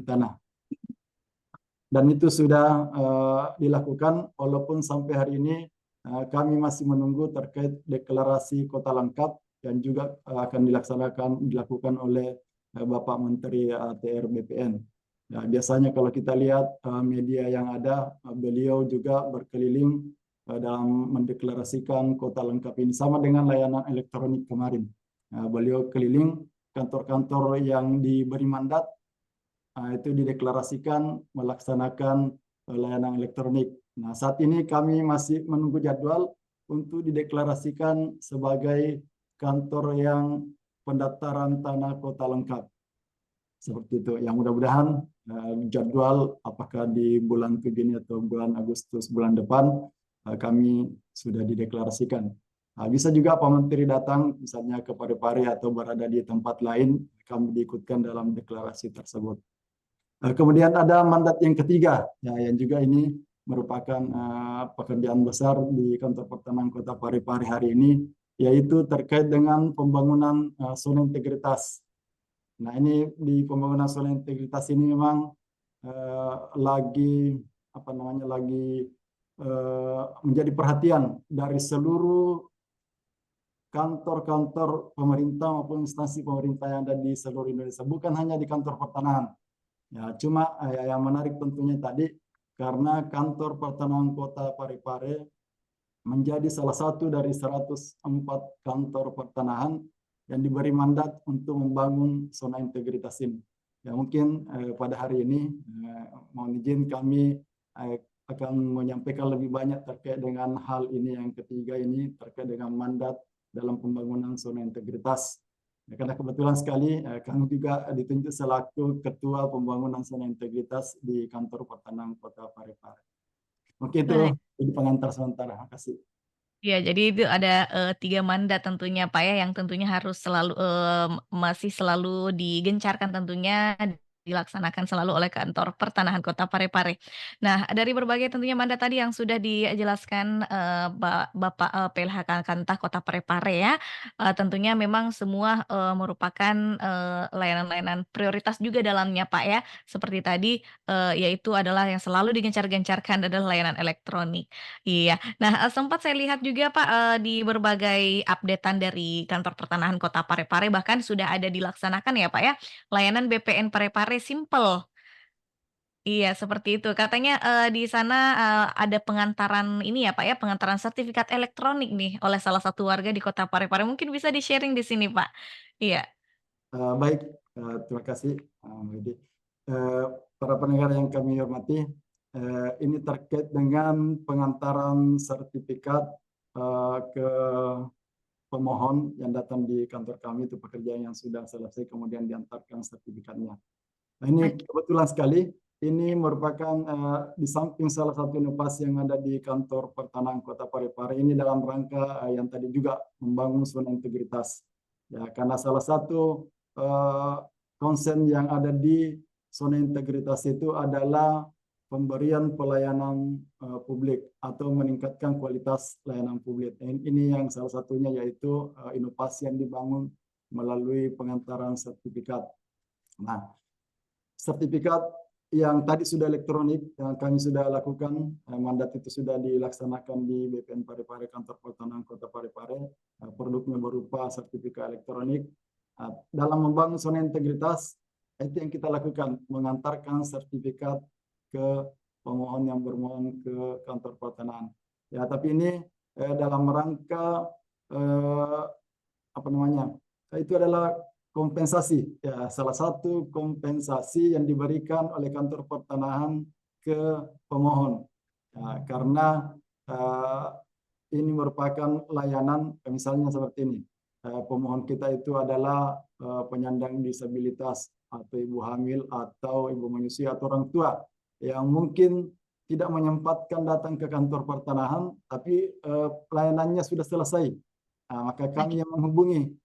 perpindahan tanah. Dan itu sudah dilakukan, walaupun sampai hari ini kami masih menunggu terkait deklarasi kota lengkap yang juga akan dilakukan oleh Bapak Menteri ATR BPN. Ya, biasanya kalau kita lihat media yang ada, beliau juga berkeliling dalam mendeklarasikan kota lengkap ini, sama dengan layanan elektronik kemarin. Beliau keliling kantor-kantor yang diberi mandat, itu dideklarasikan melaksanakan layanan elektronik. Nah, saat ini kami masih menunggu jadwal untuk dideklarasikan sebagai kantor yang pendaftaran tanah kota lengkap. Seperti itu. Yang mudah-mudahan jadwal apakah di bulan 7 ini atau bulan Agustus bulan depan kami sudah dideklarasikan. Bisa juga Pak Menteri datang misalnya ke Parepare atau berada di tempat lain, kami diikutkan dalam deklarasi tersebut. Kemudian ada mandat yang ketiga, ya, yang juga ini merupakan pekerjaan besar di kantor pertanahan Kota Parepare hari ini, yaitu terkait dengan pembangunan zona integritas. Nah, ini di pembangunan zona integritas ini memang lagi menjadi perhatian dari seluruh kantor-kantor pemerintah maupun instansi pemerintah yang ada di seluruh Indonesia, bukan hanya di kantor pertanahan. Ya, cuma yang menarik tentunya tadi karena kantor pertanahan Kota Parepare menjadi salah satu dari 104 kantor pertanahan yang diberi mandat untuk membangun zona integritas ini. Ya, mungkin pada hari ini mohon izin kami akan menyampaikan lebih banyak terkait dengan hal ini yang ketiga ini, terkait dengan mandat dalam pembangunan zona integritas. Karena kebetulan sekali kami juga ditunjuk selaku Ketua Pembangunan Zona Integritas di Kantor Pertanahan Kota Parepare. Mungkin itu jadi pengantar sementara. Terima kasih. Ya, jadi itu ada 3 mandat tentunya Pak ya, yang tentunya harus selalu masih selalu digencarkan tentunya, dilaksanakan selalu oleh Kantor Pertanahan Kota Parepare. Nah, dari berbagai tentunya mandat tadi yang sudah dijelaskan, Bapak, PLH Kantah Kota Parepare ya, tentunya memang semua, merupakan, layanan-layanan prioritas juga dalamnya Pak ya, seperti tadi, yaitu adalah yang selalu digencar-gencarkan adalah layanan elektronik. Iya. Nah, sempat saya lihat juga Pak, di berbagai updatean dari Kantor Pertanahan Kota Parepare bahkan sudah ada dilaksanakan ya Pak ya, layanan BPN Parepare Simpel. Iya, seperti itu. Katanya, di sana, ada pengantaran ini ya Pak ya, pengantaran sertifikat elektronik nih oleh salah satu warga di Kota Parepare. Mungkin bisa di-sharing di sini Pak. Iya. Baik, terima kasih, Mbak Widi. Para pendengar yang kami hormati, ini terkait dengan pengantaran sertifikat ke pemohon yang datang di kantor kami, itu pekerjaan yang sudah selesai kemudian diantarkan sertifikatnya. Nah, ini kebetulan sekali ini merupakan di samping salah satu inovasi yang ada di Kantor Pertanahan Kota Parepare ini dalam rangka yang tadi juga membangun zona integritas. Ya, karena salah satu konsen yang ada di zona integritas itu adalah pemberian pelayanan publik atau meningkatkan kualitas layanan publik. Ini yang salah satunya yaitu inovasi yang dibangun melalui pengantaran sertifikat. Nah, sertifikat yang tadi sudah elektronik, yang kami sudah lakukan, mandat itu sudah dilaksanakan di BPN Parepare, Kantor Pertanahan Kota Parepare, produknya berupa sertifikat elektronik. Dalam membangun zona integritas, itu yang kita lakukan, mengantarkan sertifikat ke pemohon yang bermohon ke Kantor Pertanahan. Ya, tapi ini dalam rangka itu adalah kompensasi, ya, salah satu kompensasi yang diberikan oleh Kantor Pertanahan ke pemohon, ya, karena ini merupakan layanan misalnya seperti ini, pemohon kita itu adalah penyandang disabilitas atau ibu hamil atau ibu menyusui atau orang tua yang mungkin tidak menyempatkan datang ke Kantor Pertanahan, tapi pelayanannya sudah selesai. Maka kami yang menghubungi,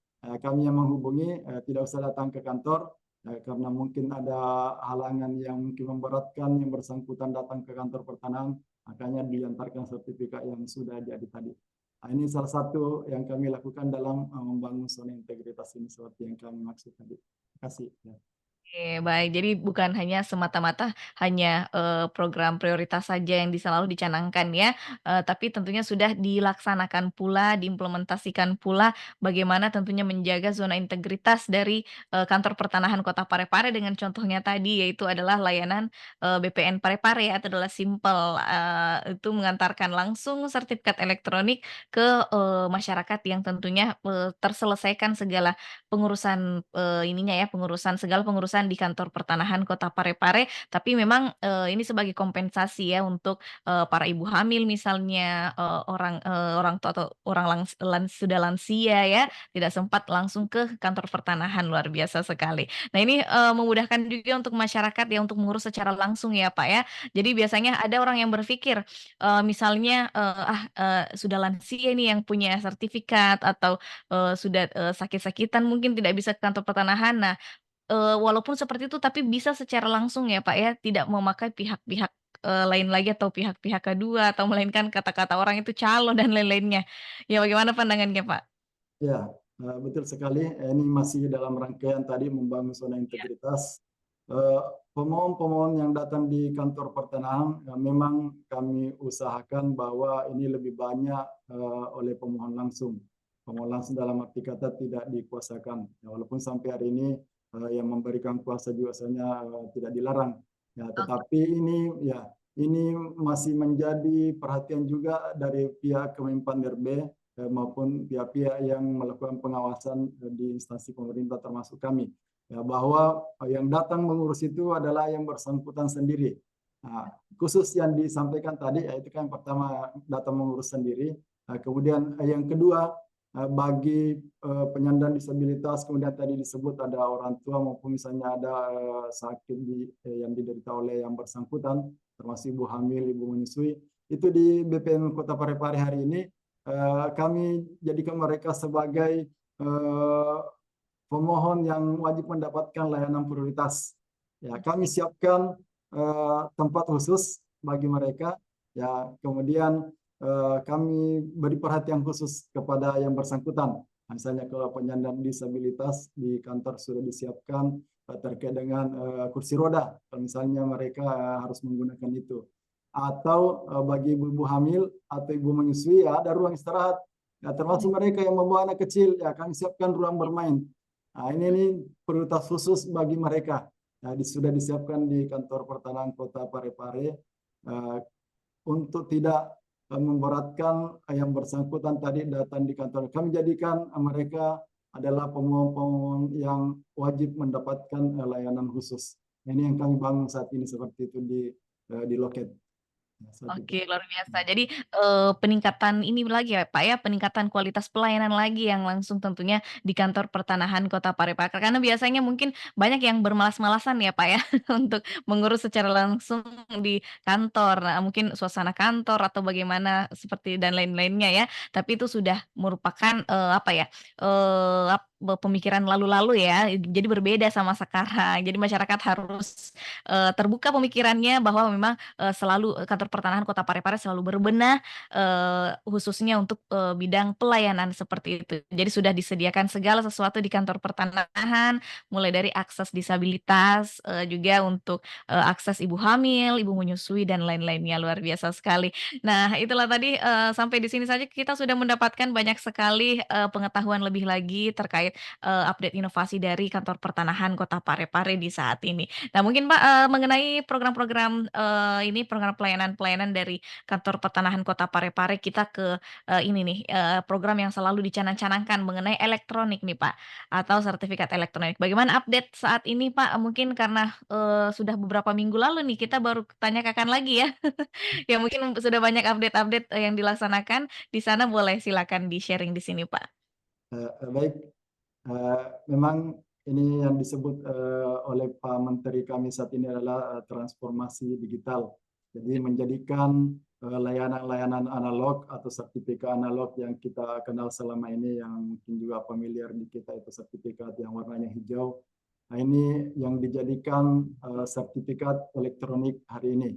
tidak usah datang ke kantor karena mungkin ada halangan yang mungkin memberatkan yang bersangkutan datang ke Kantor Pertanahan, makanya diantarkan sertifikat yang sudah jadi tadi. Ini salah satu yang kami lakukan dalam membangun zona integritas ini seperti yang kami maksud tadi. Terima kasih. Oke, baik. Jadi bukan hanya semata-mata hanya, program prioritas saja yang selalu dicanangkan ya, tapi tentunya sudah dilaksanakan pula, diimplementasikan pula bagaimana tentunya menjaga zona integritas dari, kantor pertanahan Kota Parepare dengan contohnya tadi yaitu adalah layanan, BPN Parepare atau adalah simpel, itu mengantarkan langsung sertifikat elektronik ke, masyarakat yang tentunya, terselesaikan segala pengurusan, segala pengurusan di kantor pertanahan Kota Parepare, tapi memang, ini sebagai kompensasi ya untuk, para ibu hamil misalnya, orang tua atau orang sudah lansia ya, tidak sempat langsung ke kantor pertanahan, luar biasa sekali. Nah ini, memudahkan juga untuk masyarakat ya untuk mengurus secara langsung ya, Pak, ya. Jadi biasanya ada orang yang berpikir, misalnya, sudah lansia nih yang punya sertifikat atau sudah, sakit-sakitan mungkin tidak bisa ke kantor pertanahan. Nah, walaupun seperti itu tapi bisa secara langsung ya, Pak, ya, tidak memakai pihak-pihak, lain lagi atau pihak-pihak kedua atau melainkan kata-kata orang itu calo dan lain-lainnya. Ya bagaimana pandangannya, Pak? Ya, betul sekali. Ini masih dalam rangkaian tadi membangun zona Iya. integritas. Eh, Pemohon-pemohon yang datang di kantor pertanahan, memang kami usahakan bahwa ini lebih banyak oleh pemohon langsung. Pemohon langsung dalam arti kata tidak dikuasakan. Ya, walaupun sampai hari ini yang memberikan kuasa juga sebenarnya tidak dilarang. Ya, Oke. tetapi ini masih menjadi perhatian juga dari pihak Kemenpan RB maupun pihak-pihak yang melakukan pengawasan di instansi pemerintah termasuk kami ya bahwa yang datang mengurus itu adalah yang bersangkutan sendiri. Nah, khusus yang disampaikan tadi yaitu kan pertama datang mengurus sendiri, kemudian yang kedua bagi penyandang disabilitas kemudian tadi disebut ada orang tua maupun misalnya ada sakit yang diderita oleh yang bersangkutan termasuk ibu hamil, ibu menyusui itu di BPN Kota Parepare hari ini kami jadikan mereka sebagai pemohon yang wajib mendapatkan layanan prioritas. Ya, kami siapkan tempat khusus bagi mereka. Ya, kemudian kami beri perhatian khusus kepada yang bersangkutan. Misalnya kalau penyandang disabilitas di kantor sudah disiapkan terkait dengan kursi roda. Kalau misalnya mereka harus menggunakan itu atau bagi ibu-ibu hamil atau ibu menyusui ya ada ruang istirahat. Ya, termasuk mereka yang membawa anak kecil ya kami siapkan ruang bermain. Nah, ini prioritas khusus bagi mereka. Ya, sudah disiapkan di kantor pertanahan Kota Parepare untuk tidak memberatkan yang bersangkutan tadi datang di kantor. Kami jadikan mereka adalah pemohon-pemohon yang wajib mendapatkan layanan khusus. Ini yang kami bangun saat ini seperti itu di loket. Ya, saat itu. Oke, luar biasa. Jadi, peningkatan ini lagi ya, Pak, ya, peningkatan kualitas pelayanan lagi yang langsung tentunya di kantor pertanahan Kota Parepare. Karena biasanya mungkin banyak yang bermalas-malasan ya, Pak, ya, untuk mengurus secara langsung di kantor. Nah, mungkin suasana kantor atau bagaimana seperti dan lain-lainnya ya. Tapi itu sudah merupakan, apa ya, pemikiran lalu-lalu ya, jadi berbeda sama sekarang. Jadi masyarakat harus, terbuka pemikirannya bahwa memang selalu kantor pertanahan Kota Parepare selalu berbenah, khususnya untuk, bidang pelayanan seperti itu. Jadi sudah disediakan segala sesuatu di kantor pertanahan, mulai dari akses disabilitas, juga untuk, akses ibu hamil, ibu menyusui, dan lain-lainnya, luar biasa sekali. Nah, itulah tadi, sampai di sini saja kita sudah mendapatkan banyak sekali, pengetahuan lebih lagi terkait, update inovasi dari kantor pertanahan Kota Parepare di saat ini. Nah mungkin Pak, mengenai program-program, program pelayanan-pelayanan dari kantor pertanahan Kota Parepare kita ke, ini nih, program yang selalu dicanang-canangkan mengenai elektronik nih Pak, atau sertifikat elektronik. Bagaimana update saat ini Pak? Mungkin karena, sudah beberapa minggu lalu nih kita baru tanyakan lagi ya. Ya mungkin sudah banyak update-update, yang dilaksanakan di sana boleh silakan di-sharing di sini Pak. Baik, memang ini yang disebut oleh Pak Menteri kami saat ini adalah transformasi digital. Jadi menjadikan layanan-layanan analog atau sertifikat analog yang kita kenal selama ini yang mungkin juga familiar di kita itu sertifikat yang warnanya hijau. Nah, ini yang dijadikan sertifikat elektronik hari ini.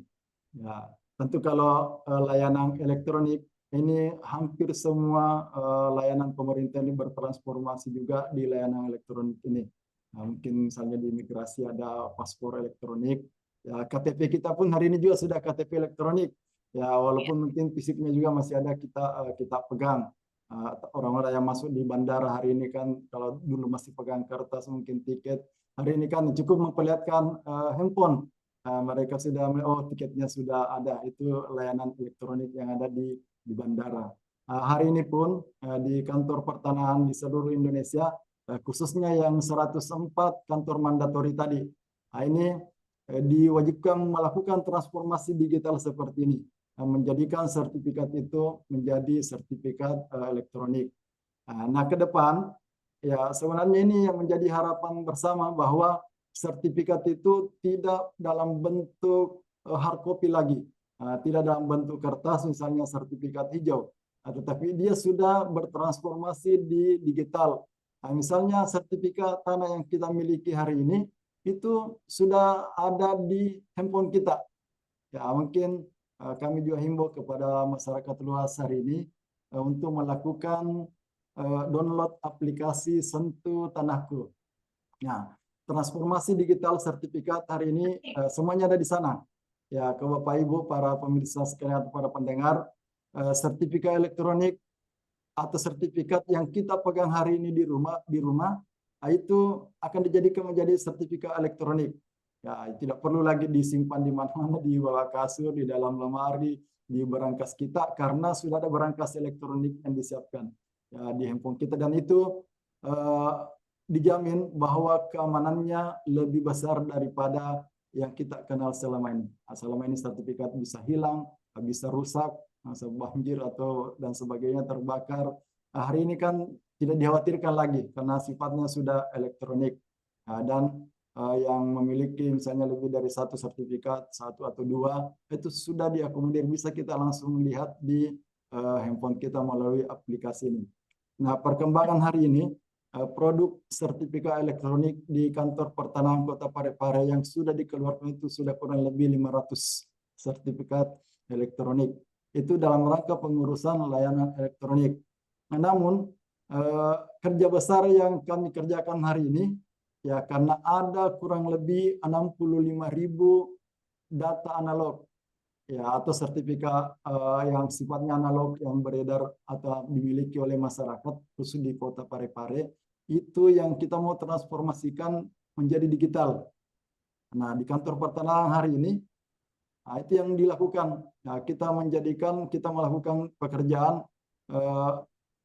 Ya, tentu kalau layanan elektronik ini hampir semua layanan pemerintah ini bertransformasi juga di layanan elektronik ini. Nah, mungkin misalnya di imigrasi ada paspor elektronik. Ya, KTP kita pun hari ini juga sudah KTP elektronik. Ya, Iya. walaupun mungkin fisiknya juga masih ada kita pegang. Orang-orang yang masuk di bandara hari ini kan kalau dulu masih pegang kertas mungkin tiket. Hari ini kan cukup memperlihatkan handphone. Mereka sudah tiketnya sudah ada. Itu layanan elektronik yang ada di bandara. Hari ini pun di kantor pertanahan di seluruh Indonesia, khususnya yang 104 kantor mandatori tadi. Nah, ini diwajibkan melakukan transformasi digital seperti ini, menjadikan sertifikat itu menjadi sertifikat elektronik. Nah, ke depan ya sebenarnya ini yang menjadi harapan bersama bahwa sertifikat itu tidak dalam bentuk hard copy lagi, tidak dalam bentuk kertas misalnya sertifikat hijau, tetapi dia sudah bertransformasi di digital. Nah, misalnya sertifikat tanah yang kita miliki hari ini itu sudah ada di handphone kita. Ya, mungkin kami juga himbau kepada masyarakat luas hari ini untuk melakukan download aplikasi Sentuh Tanahku. Nah, transformasi digital sertifikat hari ini semuanya ada di sana. Ya, ke Bapak Ibu, para pemirsa sekalian, para pendengar, sertifikat elektronik atau sertifikat yang kita pegang hari ini di rumah itu akan dijadikan menjadi sertifikat elektronik. Ya, tidak perlu lagi disimpan di mana-mana, di bawah kasur, di dalam lemari, di berangkas kita, karena sudah ada berangkas elektronik yang disiapkan ya, di handphone kita, dan itu eh, dijamin bahwa keamanannya lebih besar daripada yang kita kenal selama ini. Selama ini sertifikat bisa hilang, bisa rusak, banjir atau dan sebagainya, terbakar. Hari ini kan tidak dikhawatirkan lagi karena sifatnya sudah elektronik. Dan yang memiliki misalnya lebih dari satu sertifikat, satu atau dua, itu sudah diakomodir, bisa kita langsung lihat di handphone kita melalui aplikasi ini. Nah, perkembangan hari ini, produk sertifikat elektronik di kantor pertanahan Kota Parepare yang sudah dikeluarkan itu sudah kurang lebih 500 sertifikat elektronik. Itu dalam rangka pengurusan layanan elektronik. Nah, namun kerja besar yang kami kerjakan hari ini, ya karena ada kurang lebih 65.000 data analog ya atau sertifikat yang sifatnya analog yang beredar atau dimiliki oleh masyarakat khusus di Kota Parepare, itu yang kita mau transformasikan menjadi digital. Nah, di kantor pertanahan hari ini, itu yang dilakukan. Nah, kita melakukan pekerjaan eh,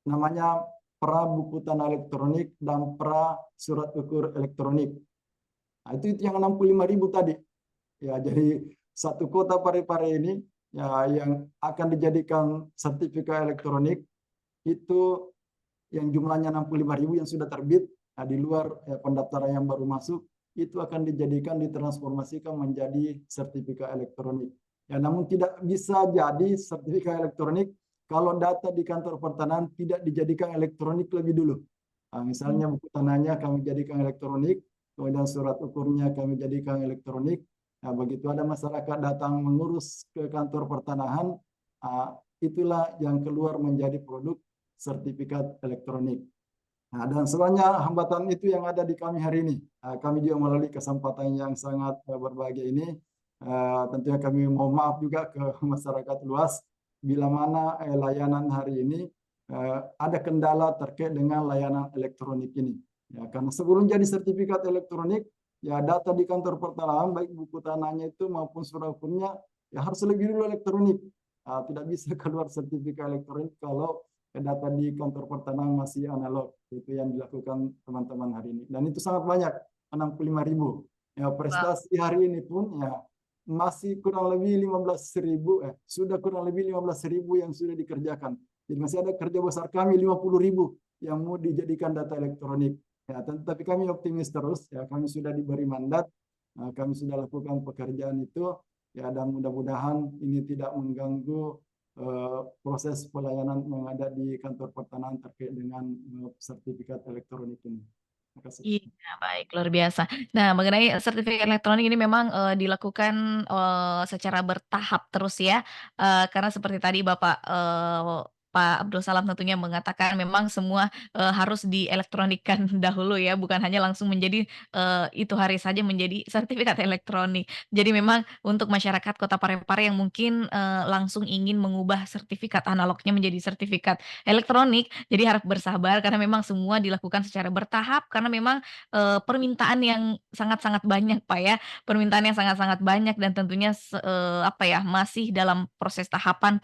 namanya pra buku tanah elektronik dan pra surat ukur elektronik. Nah, itu yang 65.000 tadi. Ya, jadi satu kota Parepare ini ya yang akan dijadikan sertifikat elektronik itu yang jumlahnya 65.000 yang sudah terbit, nah, di luar pendaftaran yang baru masuk, itu akan dijadikan ditransformasikan menjadi sertifikat elektronik. Ya, namun tidak bisa jadi sertifikat elektronik kalau data di kantor pertanahan tidak dijadikan elektronik lebih dulu. Nah, misalnya buku tanahnya kami jadikan elektronik, kemudian surat ukurnya kami jadikan elektronik. Nah, begitu ada masyarakat datang mengurus ke kantor pertanahan, itulah yang keluar menjadi produk sertifikat elektronik. Nah, dan sebenarnya hambatan itu yang ada di kami hari ini. Kami juga melalui kesempatan yang sangat berbahagia ini, tentunya kami mohon maaf juga ke masyarakat luas bila mana layanan hari ini ada kendala terkait dengan layanan elektronik ini. Ya, karena sebelum jadi sertifikat elektronik, ya data di kantor pertanahan baik buku tanahnya itu maupun surat ukurnya ya harus lebih dulu elektronik. Tidak bisa keluar sertifikat elektronik kalau data di kantor pertanahan masih analog. Itu yang dilakukan teman-teman hari ini. Dan itu sangat banyak, 65.000. Ya, Wow. prestasi hari ini pun ya masih kurang lebih 15.000, sudah kurang lebih 15.000 yang sudah dikerjakan. Jadi masih ada kerja besar kami 50.000 yang mau dijadikan data elektronik. Ya, tapi kami optimis terus. Ya, kami sudah diberi mandat, kami sudah lakukan pekerjaan itu. Ya, dan mudah-mudahan ini tidak mengganggu proses pelayanan yang ada di kantor pertanahan terkait dengan sertifikat elektronik ini. Terima kasih. Iya, baik, luar biasa. Nah, mengenai sertifikat elektronik ini memang, dilakukan, secara bertahap terus ya, karena seperti tadi Bapak, Pak Abdul Salam tentunya mengatakan memang semua, harus dielektronikkan dahulu ya, bukan hanya langsung menjadi, itu hari saja menjadi sertifikat elektronik. Jadi memang untuk masyarakat Kota Parepare yang mungkin, langsung ingin mengubah sertifikat analognya menjadi sertifikat elektronik, jadi harap bersabar karena memang semua dilakukan secara bertahap karena memang, permintaan yang sangat-sangat banyak, Pak, ya. Permintaan yang sangat-sangat banyak dan tentunya apa ya, masih dalam proses tahapan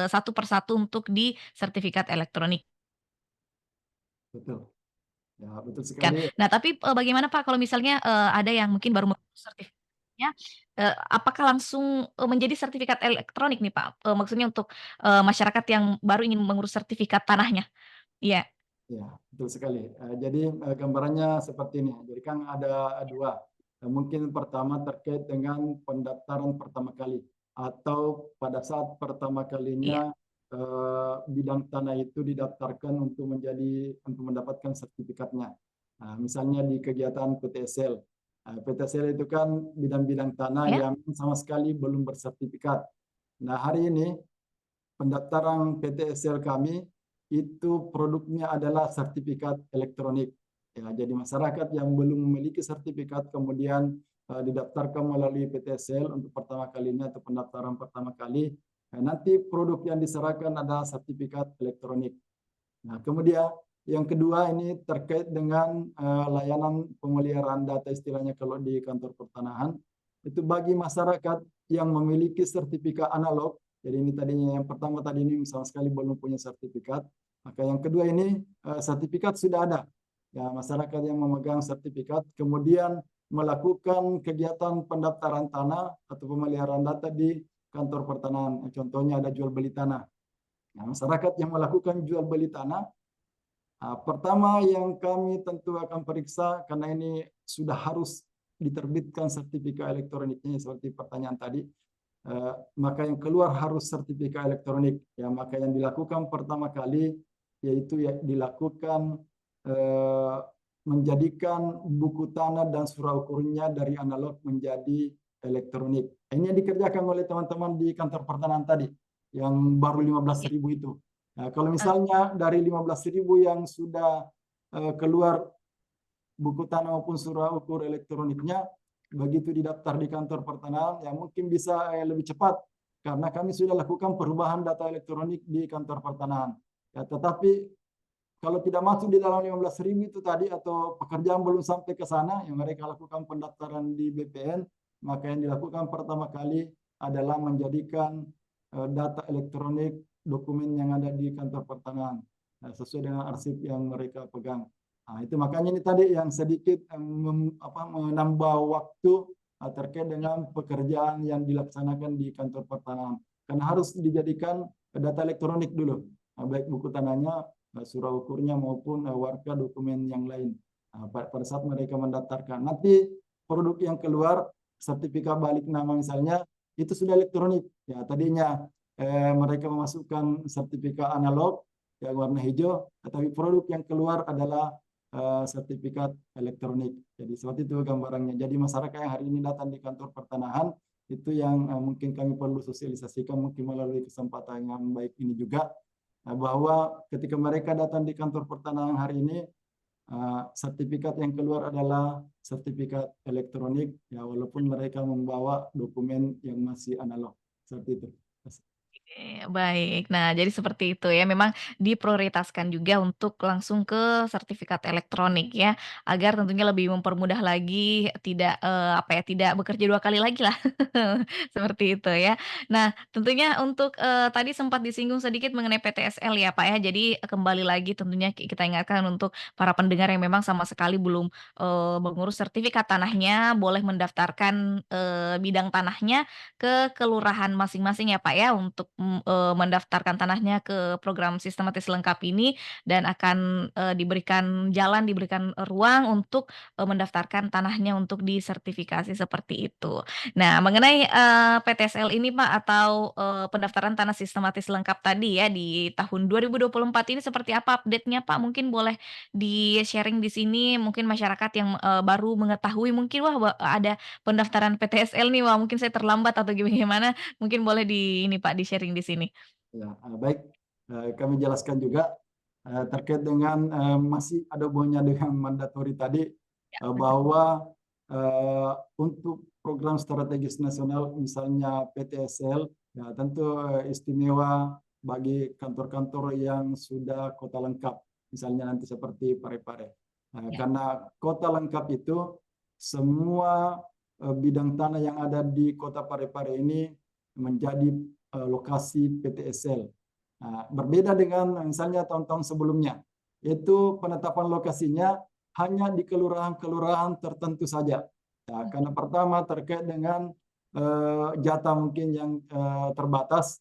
satu persatu untuk di sertifikat elektronik. Betul. Ya, betul Kan. sekali. Nah, tapi, bagaimana Pak kalau misalnya, ada yang mungkin baru mengurus sertifikatnya, apakah langsung, menjadi sertifikat elektronik nih Pak? Maksudnya untuk, masyarakat yang baru ingin mengurus sertifikat tanahnya? Iya, Ya, betul sekali. Jadi gambarannya seperti ini. Jadi kan ada dua. Mungkin pertama terkait dengan pendaftaran pertama kali atau pada saat pertama iya, kalinya bidang tanah itu didaftarkan untuk mendapatkan sertifikatnya. Nah, misalnya di kegiatan PTSL. PTSL itu kan bidang-bidang tanah iya, yang sama sekali belum bersertifikat. Nah, hari ini pendaftaran PTSL kami itu produknya adalah sertifikat elektronik. Ya, jadi masyarakat yang belum memiliki sertifikat kemudian didaftarkan melalui PTSL untuk pertama kalinya atau pendaftaran pertama kali, nanti produk yang diserahkan adalah sertifikat elektronik. Nah, kemudian yang kedua ini terkait dengan layanan pemeliharaan data istilahnya kalau di kantor pertanahan itu bagi masyarakat yang memiliki sertifikat analog. Jadi ini tadinya yang pertama tadi ini sama sekali belum punya sertifikat. Maka yang kedua ini sertifikat sudah ada. Ya, masyarakat yang memegang sertifikat kemudian melakukan kegiatan pendaftaran tanah atau pemeliharaan data di kantor pertanahan. Contohnya ada jual beli tanah. Nah, masyarakat yang melakukan jual beli tanah, pertama yang kami tentu akan periksa karena ini sudah harus diterbitkan sertifikat elektroniknya seperti pertanyaan tadi, maka yang keluar harus sertifikat elektronik. Ya, maka yang dilakukan pertama kali yaitu ya, dilakukan eh, menjadikan buku tanah dan surah ukurnya dari analog menjadi elektronik. Ini yang dikerjakan oleh teman-teman di kantor pertanahan tadi yang baru iya. 15.000 itu. Nah, kalau Ah, misalnya dari 15.000 yang sudah keluar buku tanah maupun surah ukur elektroniknya, begitu didaftar di kantor pertanahan, ya mungkin bisa lebih cepat karena kami sudah lakukan perubahan data elektronik di kantor pertanahan. Ya, tetapi kalau tidak masuk di dalam 15.000 itu tadi atau pekerjaan belum sampai ke sana, yang mereka lakukan pendaftaran di BPN, maka yang dilakukan pertama kali adalah menjadikan data elektronik dokumen yang ada di kantor pertanahan sesuai dengan arsip yang mereka pegang. Nah, itu makanya ini tadi yang sedikit menambah waktu terkait dengan pekerjaan yang dilaksanakan di kantor pertanahan. Karena harus dijadikan data elektronik dulu, baik buku tanahnya, surah ukurnya maupun warga dokumen yang lain. Pada saat mereka mendaftarkan, nanti produk yang keluar sertifikat balik nama misalnya itu sudah elektronik. Ya tadinya mereka memasukkan sertifikat analog yang warna hijau, tetapi produk yang keluar adalah sertifikat elektronik. Jadi seperti itu gambarannya. Jadi masyarakat yang hari ini datang di kantor pertanahan itu yang mungkin kami perlu sosialisasikan mungkin melalui kesempatan yang baik ini juga bahwa ketika mereka datang di kantor pertanahan hari ini sertifikat yang keluar adalah sertifikat elektronik ya walaupun mereka membawa dokumen yang masih analog seperti itu. Oke, baik. Nah, jadi seperti itu ya, memang diprioritaskan juga untuk langsung ke sertifikat elektronik ya, agar tentunya lebih mempermudah lagi, tidak, apa ya, tidak bekerja 2 kali lagi lah, seperti itu ya. Nah, tentunya untuk, tadi sempat disinggung sedikit mengenai PTSL ya, Pak, ya. Jadi, kembali lagi tentunya kita ingatkan untuk para pendengar yang memang sama sekali belum, mengurus sertifikat tanahnya, boleh mendaftarkan, bidang tanahnya ke kelurahan masing-masing ya, Pak, ya, untuk, mendaftarkan tanahnya ke program sistematis lengkap ini dan akan, diberikan jalan, diberikan ruang untuk, mendaftarkan tanahnya untuk disertifikasi seperti itu. Nah, mengenai, PTSL ini, Pak, atau, pendaftaran tanah sistematis lengkap tadi ya di tahun 2024 ini seperti apa update-nya, Pak? Mungkin boleh di-sharing di sini, mungkin masyarakat yang, baru mengetahui mungkin, "Wah, ada pendaftaran PTSL nih, wah mungkin saya terlambat atau gimana, mungkin boleh di ini Pak, di-sharing di sini. Ya, baik. Kami jelaskan juga terkait dengan masih ada hubungannya dengan mandatori tadi, bahwa untuk program strategis nasional misalnya PTSL, ya tentu istimewa bagi kantor-kantor yang sudah kota lengkap, misalnya nanti seperti Parepare. Ya. Karena kota lengkap itu semua bidang tanah yang ada di kota Parepare ini menjadi lokasi PTSL. Nah, berbeda dengan misalnya tahun-tahun sebelumnya, itu penetapan lokasinya hanya di kelurahan-kelurahan tertentu saja. Ya, karena pertama terkait dengan jatah mungkin yang terbatas.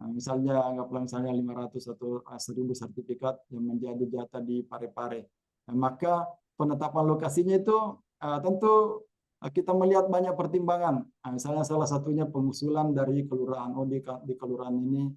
Nah, misalnya anggaplah misalnya 500 atau 1000 sertifikat yang menjadi jatah di Parepare. Nah, maka penetapan lokasinya itu tentu kita melihat banyak pertimbangan. Nah, misalnya salah satunya pengusulan dari kelurahan. Oh, di kelurahan ini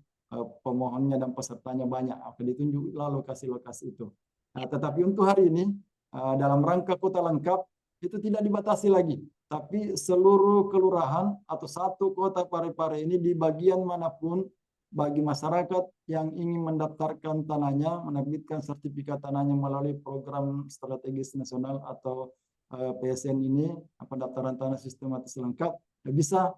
pemohonnya dan pesertanya banyak. Akan ditunjuklah lokasi-lokasi itu. Nah, tetapi untuk hari ini dalam rangka kota lengkap itu tidak dibatasi lagi. Tapi seluruh kelurahan atau satu kota Parepare ini di bagian manapun bagi masyarakat yang ingin mendaftarkan tanahnya, menerbitkan sertifikat tanahnya melalui program strategis nasional atau PSN ini, pendaftaran tanah sistematis lengkap, bisa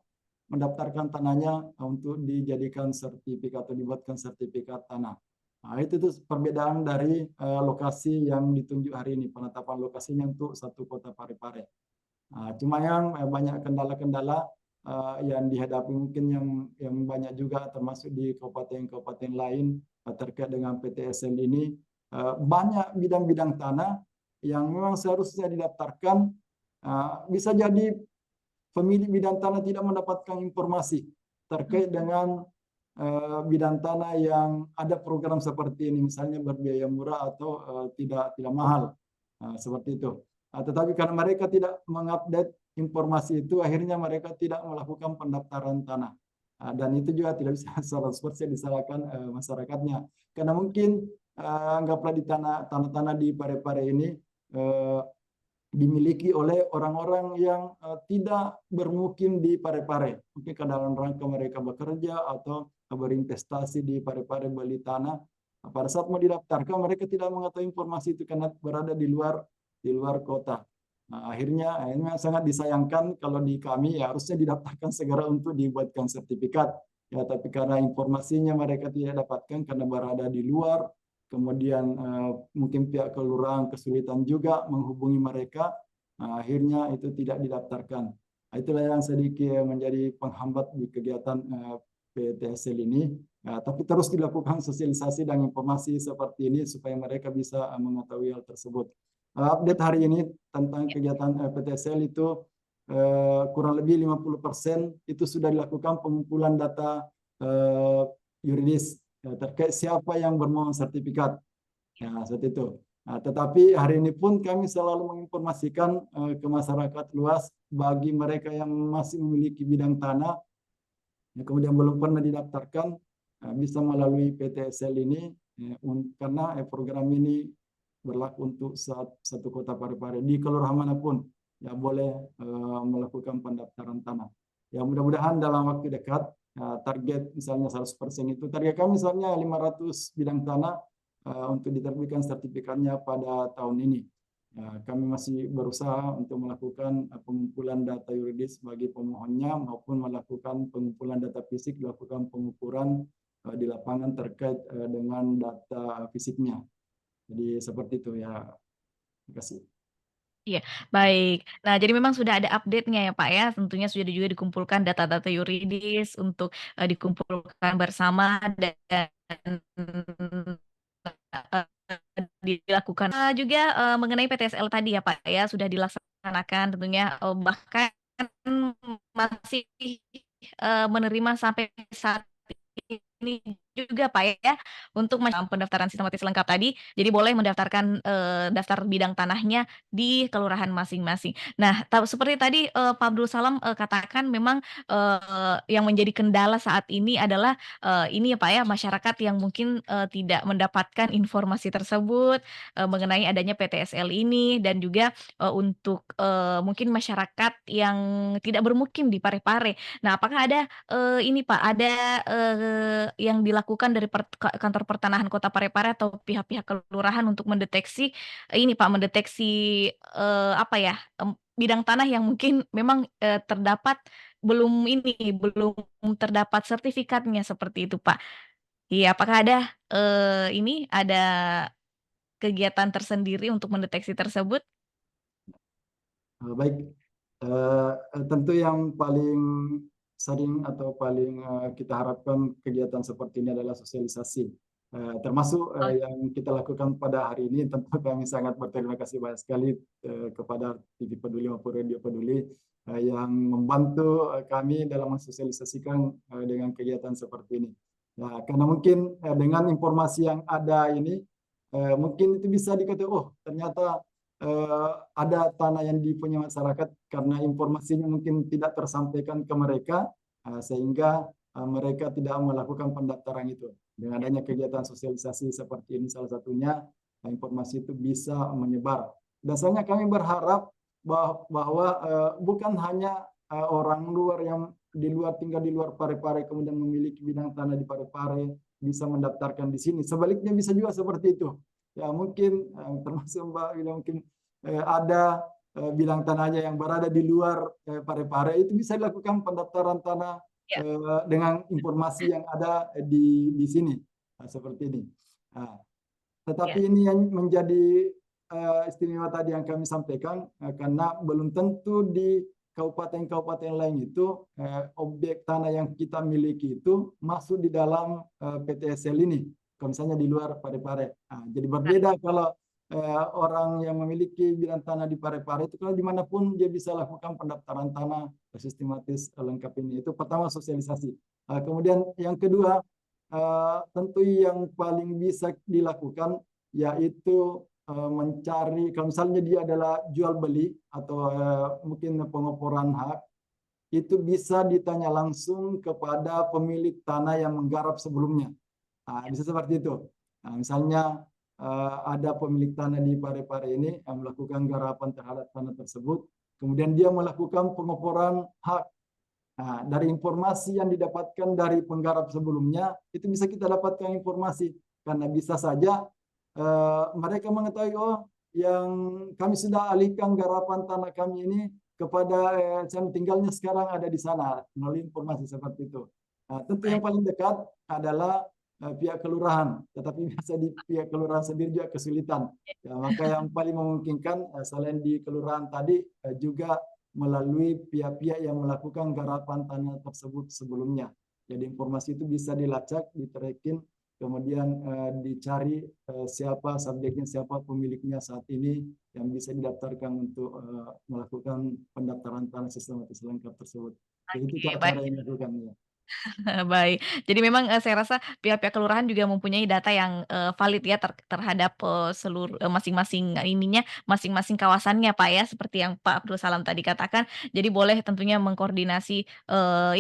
mendaftarkan tanahnya untuk dijadikan sertifikat atau dibuatkan sertifikat tanah. Nah, itu tuh perbedaan dari lokasi yang ditunjuk hari ini, penetapan lokasinya untuk satu kota Parepare. Nah, cuma yang banyak kendala-kendala yang dihadapi mungkin yang banyak juga termasuk di kabupaten-kabupaten lain terkait dengan PTSL ini, banyak bidang-bidang tanah yang memang seharusnya didaftarkan, bisa jadi pemilik bidang tanah tidak mendapatkan informasi terkait dengan bidang tanah yang ada program seperti ini, misalnya berbiaya murah atau tidak mahal, seperti itu. Tetapi karena mereka tidak mengupdate informasi itu, akhirnya mereka tidak melakukan pendaftaran tanah. Dan itu juga tidak bisa 100% disalahkan masyarakatnya. Karena mungkin anggaplah di tanah-tanah di Parepare ini dimiliki oleh orang-orang yang tidak bermukim di Parepare. Mungkin ke dalam rangka mereka bekerja atau berinvestasi di Parepare beli tanah. Nah, pada saat mau didaftarkan mereka tidak mengetahui informasi itu karena berada di luar kota. Nah, akhirnya sangat disayangkan kalau di kami ya harusnya didaftarkan segera untuk dibuatkan sertifikat. Ya, tapi karena informasinya mereka tidak dapatkan karena berada di luar, kemudian mungkin pihak kelurahan kesulitan juga menghubungi mereka, akhirnya itu tidak didaftarkan. Nah, itulah yang sedikit menjadi penghambat di kegiatan PTSL ini. Tapi terus dilakukan sosialisasi dan informasi seperti ini supaya mereka bisa mengetahui hal tersebut. Update hari ini tentang kegiatan PTSL itu kurang lebih 50% itu sudah dilakukan pengumpulan data yuridis terkait siapa yang bermohon sertifikat. Ya, seperti itu. Nah, tetapi hari ini pun kami selalu menginformasikan ke masyarakat luas bagi mereka yang masih memiliki bidang tanah, ya, kemudian belum pernah didaftarkan, bisa melalui PTSL ini, karena program ini berlaku untuk satu kota Parepare di kelurahan manapun ya boleh melakukan pendaftaran tanah. Ya, mudah-mudahan dalam waktu dekat target misalnya 100% itu, target kami misalnya 500 bidang tanah untuk diterbitkan sertifikatnya pada tahun ini. Ya, kami masih berusaha untuk melakukan pengumpulan data yuridis bagi pemohonnya maupun melakukan pengumpulan data fisik, dilakukan pengukuran di lapangan terkait dengan data fisiknya. Jadi seperti itu ya. Terima kasih. Iya, baik. Nah, jadi memang sudah ada update-nya ya, Pak, ya. Tentunya sudah juga dikumpulkan data-data yuridis untuk, dikumpulkan bersama dan, eee, dilakukan juga, mengenai PTSL tadi ya, Pak, ya, sudah dilaksanakan tentunya, bahkan masih, menerima sampai saat ini juga, Pak, ya, untuk pendaftaran sistematis lengkap tadi, jadi boleh mendaftarkan, daftar bidang tanahnya di kelurahan masing-masing. Nah, seperti tadi, Pak Abdul Salam, katakan memang, yang menjadi kendala saat ini adalah, ini ya, Pak, ya, masyarakat yang mungkin, tidak mendapatkan informasi tersebut, mengenai adanya PTSL ini dan juga, untuk, mungkin masyarakat yang tidak bermukim di Parepare. Nah, apakah ada, ini Pak, ada, yang dilakukan dilakukan dari kantor pertanahan Kota Parepare atau pihak-pihak kelurahan untuk mendeteksi ini Pak, mendeteksi, apa ya, bidang tanah yang mungkin memang, belum terdapat sertifikatnya seperti itu, Pak. Iya, apakah ada, ada kegiatan tersendiri untuk mendeteksi tersebut? Baik, eh, tentu yang paling sering atau paling kita harapkan kegiatan seperti ini adalah sosialisasi. Termasuk Oh, yang kita lakukan pada hari ini, tentu kami sangat berterima kasih banyak sekali kepada TV Peduli maupun Radio Peduli yang membantu kami dalam mensosialisasikan dengan kegiatan seperti ini. Nah, karena mungkin dengan informasi yang ada ini, mungkin itu bisa dikatakan, oh ternyata ada tanah yang dipunyai masyarakat karena informasinya mungkin tidak tersampaikan ke mereka, sehingga mereka tidak melakukan pendaftaran itu. Dengan adanya kegiatan sosialisasi seperti ini salah satunya, informasi itu bisa menyebar. Dasarnya kami berharap bahwa bukan hanya orang luar yang tinggal di luar Parepare kemudian memiliki bidang tanah di Parepare bisa mendaftarkan di sini. Sebaliknya bisa juga seperti itu. Ya mungkin termasuk Mbak bilang mungkin ada bilang tanahnya yang berada di luar Parepare itu bisa dilakukan pendaftaran tanah ya, dengan informasi yang ada di sini seperti ini. Nah, tetapi ya, ini yang menjadi istimewa tadi yang kami sampaikan karena belum tentu di kabupaten-kabupaten lain itu objek tanah yang kita miliki itu masuk di dalam PTSL ini. Kalau misalnya di luar Parepare. Nah, jadi berbeda kalau orang yang memiliki bidang tanah di Parepare itu kalau dimanapun dia bisa lakukan pendaftaran tanah sistematis lengkap ini. Itu pertama sosialisasi. Kemudian yang kedua tentu yang paling bisa dilakukan yaitu mencari kalau misalnya dia adalah jual beli atau mungkin pengoporan hak itu bisa ditanya langsung kepada pemilik tanah yang menggarap sebelumnya. Bisa seperti itu. Misalnya ada pemilik tanah di Parepare ini yang melakukan garapan terhadap tanah tersebut, kemudian dia melakukan pengoporan hak. Dari informasi yang didapatkan dari penggarap sebelumnya, itu bisa kita dapatkan informasi. Karena bisa saja mereka mengetahui, oh yang kami sudah alihkan garapan tanah kami ini kepada yang tinggalnya sekarang ada di sana, melalui informasi seperti itu. Tentu yang baik. paling dekat adalah pihak kelurahan, tetapi biasa di pihak kelurahan sendiri juga kesulitan. Ya, maka yang paling memungkinkan selain di kelurahan tadi juga melalui pihak-pihak yang melakukan garapan tanah tersebut sebelumnya. Jadi informasi itu bisa dilacak, ditrekin, kemudian dicari siapa subjeknya, siapa pemiliknya saat ini yang bisa didaftarkan untuk melakukan pendaftaran tanah sistematis lengkap tersebut. Jadi itu Oke, baik. cara-cara yang dilakukannya. Baik. Jadi memang, saya rasa pihak-pihak kelurahan juga mempunyai data yang, valid ya terhadap, masing-masing masing-masing kawasannya, Pak, ya, seperti yang Pak Abdul Salam tadi katakan. Jadi boleh tentunya mengkoordinasi,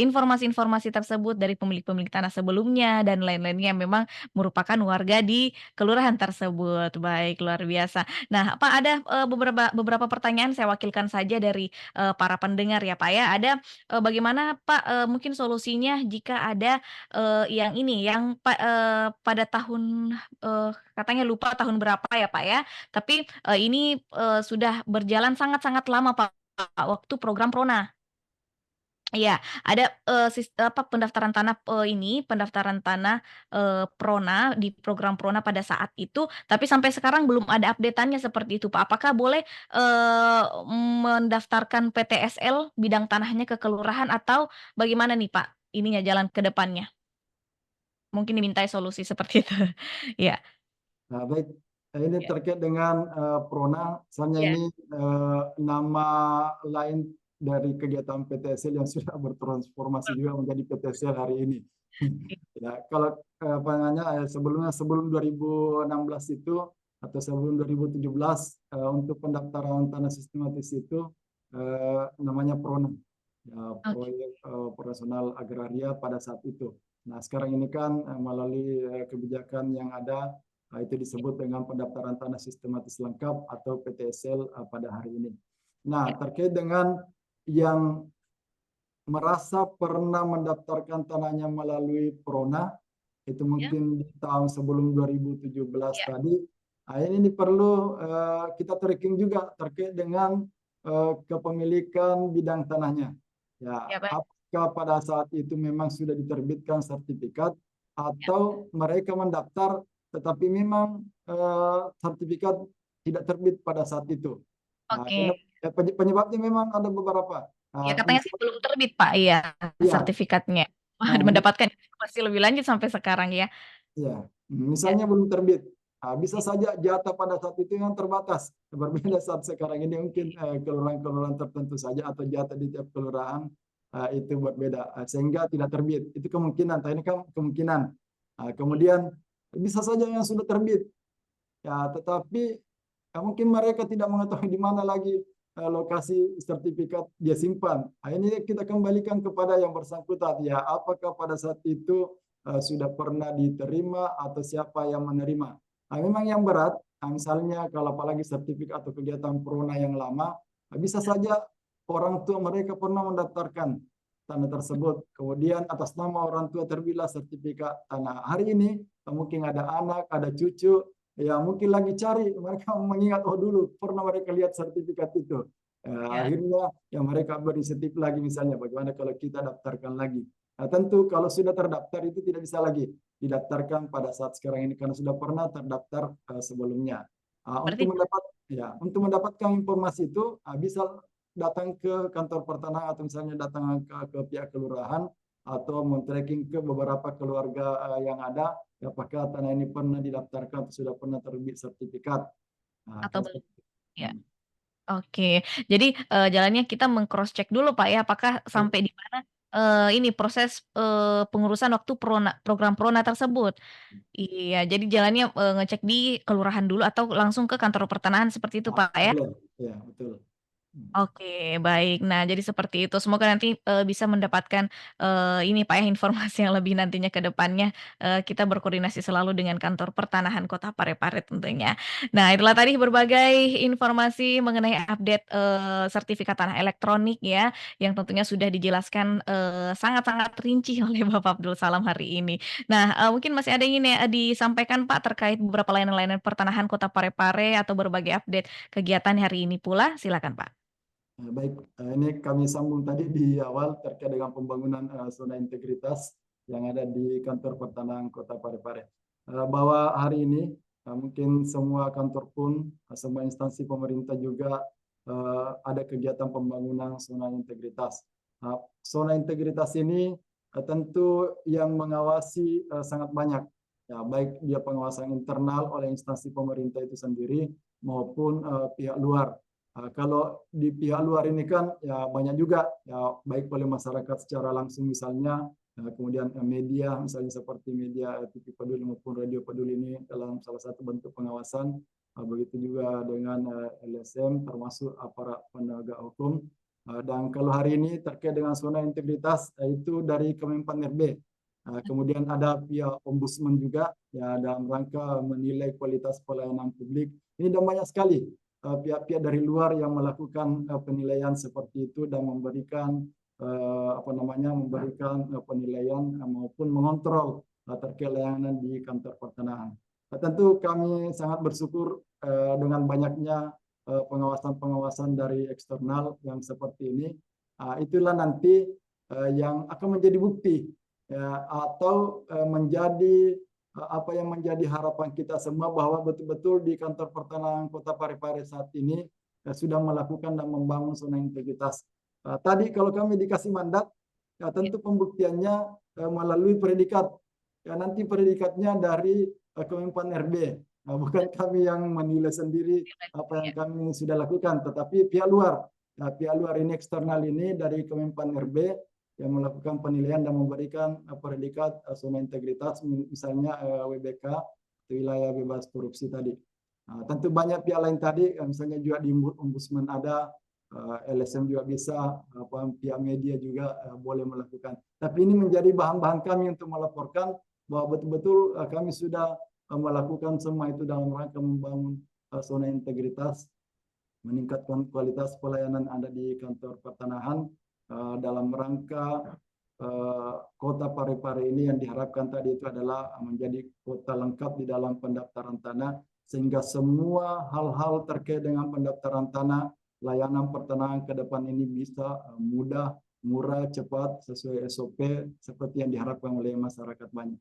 informasi-informasi tersebut dari pemilik-pemilik tanah sebelumnya dan lain-lainnya yang memang merupakan warga di kelurahan tersebut. Baik, luar biasa. Nah, Pak, ada, beberapa pertanyaan saya wakilkan saja dari, para pendengar ya, Pak, ya. Ada bagaimana Pak, mungkin solusinya jika ada, yang ini, yang pada tahun, katanya lupa tahun berapa ya, Pak, ya, tapi, ini, sudah berjalan sangat-sangat lama, Pak, waktu program Prona. Iya, ada, pendaftaran tanah, pendaftaran tanah, Prona, di program Prona pada saat itu, tapi sampai sekarang belum ada update-annya seperti itu, Pak. Apakah boleh, mendaftarkan PTSL bidang tanahnya ke kelurahan atau bagaimana nih, Pak, ininya jalan ke depannya? Mungkin dimintai solusi seperti itu. Iya, Baik, ini iya, terkait dengan Prona, soalnya iya, ini nama lain dari kegiatan PTSL yang sudah bertransformasi juga menjadi PTSL hari ini. Ya, kalau apa namanya sebelum 2016 itu atau sebelum 2017 untuk pendaftaran tanah sistematis itu namanya Prona, ya, oke, proyek operasional agraria pada saat itu. Nah, sekarang ini kan melalui kebijakan yang ada itu disebut dengan pendaftaran tanah sistematis lengkap atau PTSL pada hari ini. Nah, iya, terkait dengan yang merasa pernah mendaftarkan tanahnya melalui Prona, itu Ya, mungkin di tahun sebelum 2017 ya, tadi. Nah, ini perlu kita tracking juga terkait dengan kepemilikan bidang tanahnya. Ya, ya, Pak. apakah pada saat itu memang sudah diterbitkan sertifikat Ya, atau mereka mendaftar tetapi memang sertifikat tidak terbit pada saat itu. Nah, karena oke. penyebabnya memang ada beberapa. Ya, Nah, katanya sih belum terbit, Pak. Iya, ya, sertifikatnya. Wah, nah, mendapatkan informasi lebih lanjut sampai sekarang ya. ya, Ya, misalnya belum terbit. Nah, bisa saja jatah pada saat itu yang terbatas. Berbeda saat sekarang ini mungkin kelurahan-kelurahan tertentu saja atau jatah di tiap kelurahan itu berbeda. Sehingga tidak terbit. Itu kemungkinan. Ini kan kemungkinan. Kemudian bisa saja yang sudah terbit. Ya, tetapi mungkin mereka tidak mengetahui di mana lagi lokasi sertifikat dia simpan. Nah, ini kita kembalikan kepada yang bersangkutan. Ya, apakah pada saat itu sudah pernah diterima atau siapa yang menerima. Nah, memang yang berat, misalnya kalau apalagi sertifikat atau kegiatan Prona yang lama, bisa saja orang tua mereka pernah mendaftarkan tanah tersebut. Kemudian atas nama orang tua terbilah sertifikat tanah. Hari ini mungkin ada anak, ada cucu, ya mungkin lagi cari, mereka mengingat, oh dulu pernah mereka lihat sertifikat itu. ya. Akhirnya yang mereka berinisiatif lagi misalnya, bagaimana kalau kita daftarkan lagi. Nah, tentu kalau sudah terdaftar itu tidak bisa lagi didaftarkan pada saat sekarang ini karena sudah pernah terdaftar sebelumnya. Berarti Untuk mendapatkan informasi itu bisa datang ke kantor pertanahan atau misalnya datang ke pihak kelurahan atau men-tracking ke beberapa keluarga yang ada, apakah tanah ini pernah didaftarkan atau sudah pernah terbit sertifikat. Nah, atau kalau belum. seperti itu. Ya. Oke. Jadi jalannya kita meng-cross check dulu Pak ya, apakah Ya, sampai di mana ini proses pengurusan waktu program Prona tersebut. Iya, jadi jalannya ngecek di kelurahan dulu atau langsung ke kantor pertanahan seperti itu Pak ya? boleh. Ya, betul. Oke, baik. Nah, jadi seperti itu. Semoga nanti, bisa mendapatkan, ini Pak ya, informasi yang lebih nantinya ke depannya, kita berkoordinasi selalu dengan kantor pertanahan Kota Parepare tentunya. Nah, itulah tadi berbagai informasi mengenai update, sertifikat tanah elektronik ya, yang tentunya sudah dijelaskan, sangat-sangat rinci oleh Bapak Abdul Salam hari ini. Nah, mungkin masih ada yang ingin ya disampaikan Pak terkait beberapa layanan-layanan pertanahan Kota Parepare atau berbagai update kegiatan hari ini pula? Silakan Pak. Baik, ini kami sambung tadi di awal terkait dengan pembangunan zona integritas yang ada di kantor pertanahan Kota Parepare. Bahwa hari ini mungkin semua kantor pun, semua instansi pemerintah juga ada kegiatan pembangunan zona integritas. Zona integritas ini tentu yang mengawasi sangat banyak, ya, baik dia pengawasan internal oleh instansi pemerintah itu sendiri maupun pihak luar. Kalau di pihak luar ini kan ya banyak juga ya baik oleh masyarakat secara langsung misalnya, kemudian media misalnya seperti media TV Peduli maupun Radio Peduli ini dalam salah satu bentuk pengawasan. Begitu juga dengan LSM termasuk aparat penegak hukum. Dan kalau hari ini terkait dengan zona integritas itu dari Kemenpan RB. Kemudian ada pihak ombudsman juga ya dalam rangka menilai kualitas pelayanan publik. Ini dan banyak sekali pihak-pihak dari luar yang melakukan penilaian seperti itu dan memberikan penilaian maupun mengontrol terkait layanan di kantor pertanahan. Tentu kami sangat bersyukur dengan banyaknya pengawasan-pengawasan dari eksternal yang seperti ini. Itulah nanti yang akan menjadi bukti ya, atau menjadi apa yang menjadi harapan kita semua bahwa betul-betul di kantor pertanahan Kota Parepare saat ini sudah melakukan dan membangun zona integritas. Tadi kalau kami dikasih mandat, ya tentu pembuktiannya melalui predikat. Ya nanti predikatnya dari Kemenpan RB. Bukan kami yang menilai sendiri apa yang kami sudah lakukan, tetapi pihak luar. Nah, pihak luar ini eksternal ini dari Kemenpan RB yang melakukan penilaian dan memberikan predikat zona integritas, misalnya WBK, wilayah bebas korupsi tadi. Nah, tentu banyak pihak lain tadi, misalnya juga di Ombudsman ada, LSM juga bisa, pihak media juga boleh melakukan. Tapi ini menjadi bahan-bahan kami untuk melaporkan bahwa betul-betul kami sudah melakukan semua itu dalam rangka membangun zona integritas, meningkatkan kualitas pelayanan ada di kantor pertanahan dalam rangka kota Parepare ini yang diharapkan tadi itu adalah menjadi kota lengkap di dalam pendaftaran tanah, sehingga semua hal-hal terkait dengan pendaftaran tanah, layanan pertanahan ke depan ini bisa mudah, murah, cepat, sesuai SOP seperti yang diharapkan oleh masyarakat banyak.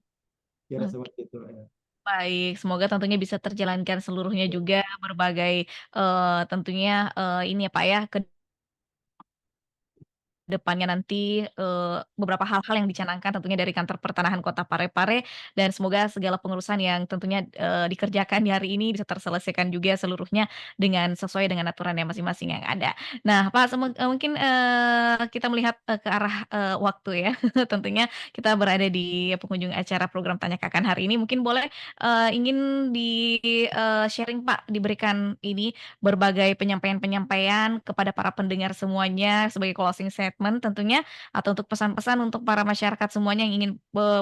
Kira Hmm, seperti itu ya. baik, semoga tentunya bisa terjalankan seluruhnya juga berbagai tentunya ini ya Pak ya depannya nanti, beberapa hal-hal yang dicanangkan tentunya dari Kantor Pertanahan Kota Parepare dan semoga segala pengurusan yang tentunya, dikerjakan di hari ini bisa terselesaikan juga seluruhnya dengan sesuai dengan aturannya masing-masing yang ada. Nah, Pak, mungkin, kita melihat, ke arah, waktu ya, tentunya kita berada di penghujung acara program Tanya Kakan hari ini, mungkin boleh, ingin sharing Pak, diberikan ini berbagai penyampaian-penyampaian kepada para pendengar semuanya sebagai closing statement tentunya atau untuk pesan-pesan untuk para masyarakat semuanya yang ingin,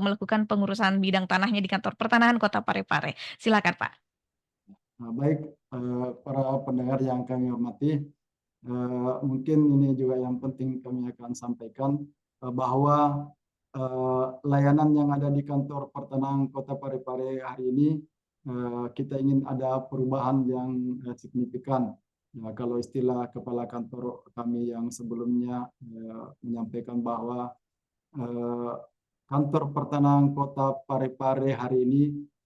melakukan pengurusan bidang tanahnya di Kantor Pertanahan Kota Parepare. Silakan, Pak. Nah, baik, para pendengar yang kami hormati, mungkin ini juga yang penting kami akan sampaikan, bahwa layanan yang ada di Kantor Pertanahan Kota Parepare hari ini, kita ingin ada perubahan yang signifikan. Ya, kalau istilah kepala kantor kami yang sebelumnya menyampaikan bahwa eh, kantor pertanahan Kota Parepare hari ini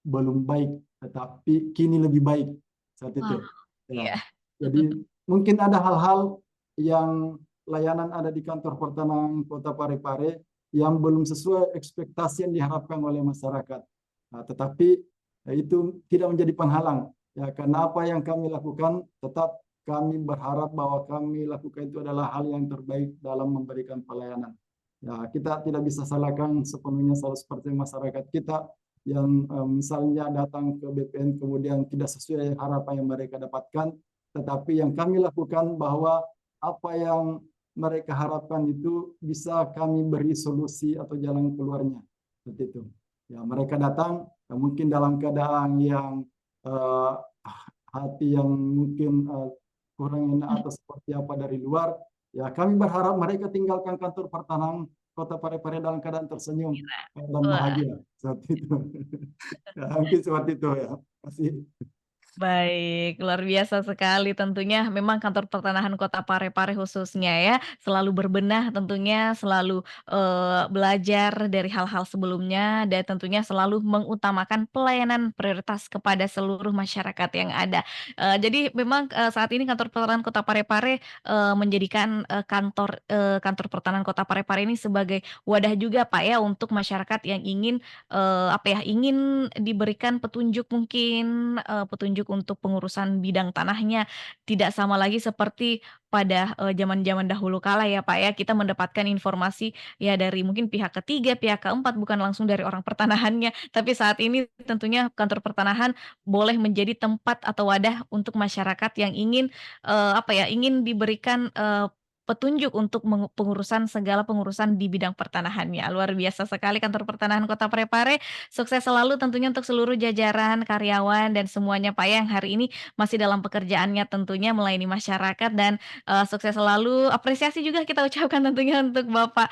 belum baik, tetapi kini lebih baik saat itu. Wah, Ya, iya. jadi mungkin ada hal-hal yang layanan ada di kantor pertanahan Kota Parepare yang belum sesuai ekspektasi yang diharapkan oleh masyarakat. Nah, tetapi itu tidak menjadi penghalang. Ya, karena apa yang kami lakukan, tetap kami berharap bahwa kami lakukan itu adalah hal yang terbaik dalam memberikan pelayanan. Ya, kita tidak bisa salahkan sepenuhnya 100% masyarakat kita yang misalnya datang ke BPN kemudian tidak sesuai harapan yang mereka dapatkan, tetapi yang kami lakukan bahwa apa yang mereka harapkan itu bisa kami beri solusi atau jalan keluarnya. Seperti itu. Ya, mereka datang mungkin dalam keadaan yang uh, hati yang mungkin kurang enak atau seperti apa dari luar. Ya, kami berharap mereka tinggalkan kantor pertanahan Kota Parepare dalam keadaan tersenyum dan Wah. bahagia. Seperti itu. Ya, mungkin seperti itu ya. Masih. Baik, luar biasa sekali tentunya memang Kantor Pertanahan Kota Parepare khususnya ya, selalu berbenah tentunya, selalu, belajar dari hal-hal sebelumnya dan tentunya selalu mengutamakan pelayanan prioritas kepada seluruh masyarakat yang ada. Jadi memang, saat ini Kantor Pertanahan Kota Parepare, menjadikan, Kantor Pertanahan Kota Parepare ini sebagai wadah juga Pak ya untuk masyarakat yang ingin apa ya, ingin diberikan petunjuk mungkin, petunjuk untuk pengurusan bidang tanahnya. Tidak sama lagi seperti pada, zaman-zaman dahulu kala ya, Pak, ya, kita mendapatkan informasi ya dari mungkin pihak ketiga, pihak keempat, bukan langsung dari orang pertanahannya. Tapi saat ini tentunya kantor pertanahan boleh menjadi tempat atau wadah untuk masyarakat yang ingin, apa ya, ingin diberikan, petunjuk untuk pengurusan segala pengurusan di bidang pertanahannya. Luar biasa sekali Kantor Pertanahan Kota Parepare. Sukses selalu tentunya untuk seluruh jajaran, karyawan, dan semuanya Pak yang hari ini masih dalam pekerjaannya tentunya melayani masyarakat dan, sukses selalu. Apresiasi juga kita ucapkan tentunya untuk Bapak,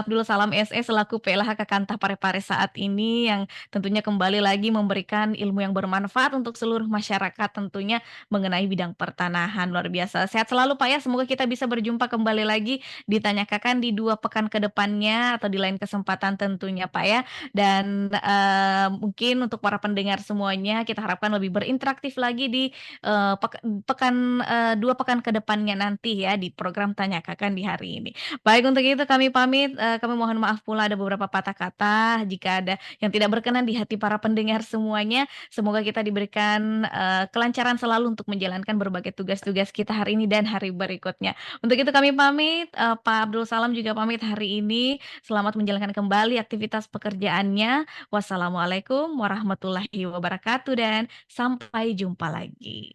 Abdul Salam SE selaku PLH Kakanta Parepare saat ini yang tentunya kembali lagi memberikan ilmu yang bermanfaat untuk seluruh masyarakat tentunya mengenai bidang pertanahan. Luar biasa. Sehat selalu Pak ya, semoga kita bisa berjumpa kembali lagi ditanyakan di 2 pekan ke depannya atau di lain kesempatan tentunya Pak ya. Dan, mungkin untuk para pendengar semuanya kita harapkan lebih berinteraktif lagi di, 2 pekan ke depannya nanti ya di program Tanya Kakan di hari ini. Baik untuk itu kami pamit, kami mohon maaf pula ada beberapa patah kata jika ada yang tidak berkenan di hati para pendengar semuanya. Semoga kita diberikan, kelancaran selalu untuk menjalankan berbagai tugas-tugas kita hari ini dan hari berikutnya. Untuk itu kami pamit, Pak Abdul Salam juga pamit hari ini. Selamat menjalankan kembali aktivitas pekerjaannya. Wassalamualaikum warahmatullahi wabarakatuh dan sampai jumpa lagi.